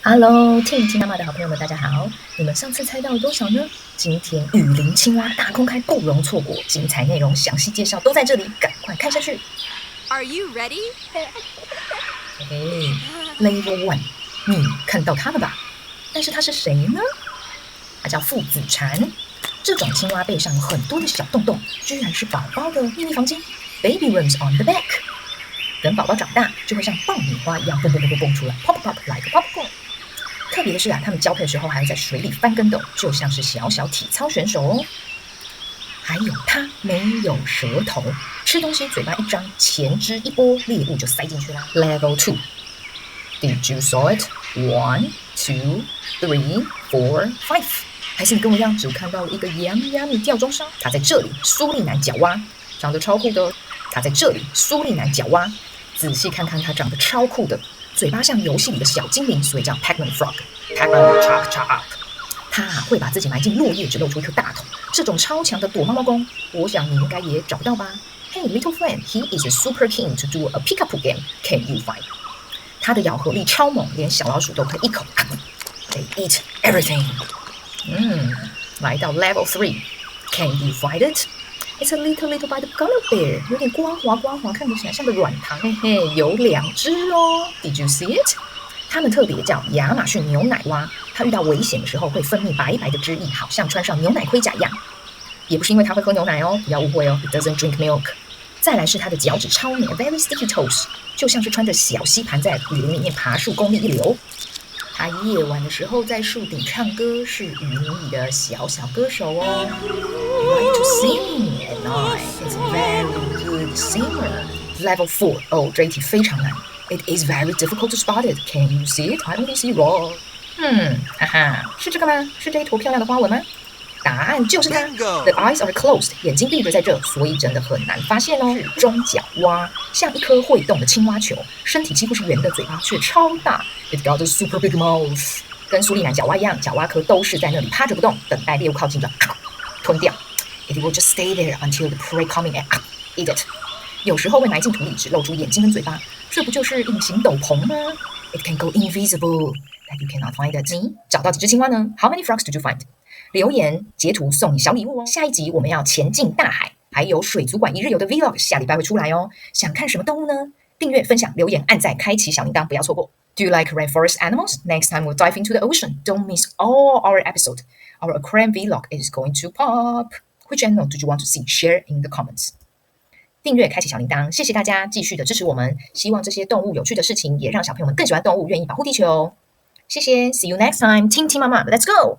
Hello，听妈妈的好朋友们，大家好！你们上次猜到了多少呢？今天雨林青蛙大公开不容错过，精彩内容详细介绍都在这里，赶快看下去。Are you ready? 嘿 Level One，你看到它了吧？但是它是谁呢？它叫父子蝉。这种青蛙背上有很多的小洞洞，居然是宝宝的秘密房间 ，Baby rooms on the back。等宝宝长大，就会像爆米花一样蹦蹦蹦蹦蹦出来 ，pop pop like popcorn。特别的是他们交配的时候还会在水里翻跟斗，就像是小小体操选手哦。还有它没有舌头，吃东西嘴巴一张，前肢一拨，猎物就塞进去啦。Level 2，Did you saw it? 1, 2, 3, 4, 5。还是你跟我一样，只看到了一个 yummy 吊钟烧？它在这里，苏利南角蛙，长得超酷的哦。它在这里，苏利南角蛙，仔细看看它长得超酷的。嘴巴像游戏里的小精灵，所以叫 Pac-Man Frog。Pac-Man chop chop。他会把自己埋进落叶，只露出一颗大头。这种超强的躲猫猫功，我想你应该也找不到吧 ？Hey little friend, he is super keen to do a peekaboo game. Can you find? 他的咬合力超猛，连小老鼠都可以一口。They eat everything. 来到 Level 3， Can you find it? It's a little by the color bear， 有点光滑，看起来像个软糖，嘿嘿，有2只哦。Did you see it？ 它们特别叫亚马逊牛奶蛙，它遇到危险的时候会分泌白白的汁液，好像穿上牛奶盔甲一样。也不是因为它会喝牛奶哦，不要误会哦 ，It doesn't drink milk。再来是它的脚趾超黏 ，very sticky toes， 就像是穿着小吸盘在雨林里面爬树，功力一流。它夜晚的时候在树顶唱歌，是雨林里的小歌手哦。Like to sing at night, it's a very good singer. Level 4， 哦，这一题非常难。It is very difficult to spot it. Can you see it? I only see raw. 哈哈，是这个吗？是这一坨漂亮的花纹吗？答案就是它。The eyes are closed， 眼睛闭着在这，所以真的很难发现哦。是中角蛙，像一颗会动的青蛙球，身体几乎是圆的，嘴巴却超大。It got a super big mouth， 跟苏利南角蛙一样，角蛙壳都是在那里趴着不动，等待猎物靠近了，吞掉。It will just stay there until the prey coming and eat it。有时候会埋进土里，只露出眼睛跟嘴巴，这不就是隐形斗篷吗 ？It can go invisible that you cannot find it。你找到几只青蛙呢 ？How many frogs did you find？留言截图送你小礼物哦！下一集我们要前进大海，还有水族馆1日游的 Vlog， 下礼拜会出来哦。想看什么动物呢？订阅、分享、留言、按赞、开启小铃铛，不要错过。Do you like rainforest animals? Next time we'll dive into the ocean. Don't miss all our episode. Our aquarium vlog is going to pop. Which animal do you want to see? Share in the comments. 订阅、开启小铃铛，谢谢大家继续的支持我们。希望这些动物有趣的事情，也让小朋友们更喜欢动物，愿意保护地球。谢谢 ，See you next time. 听妈妈 ，Let's go.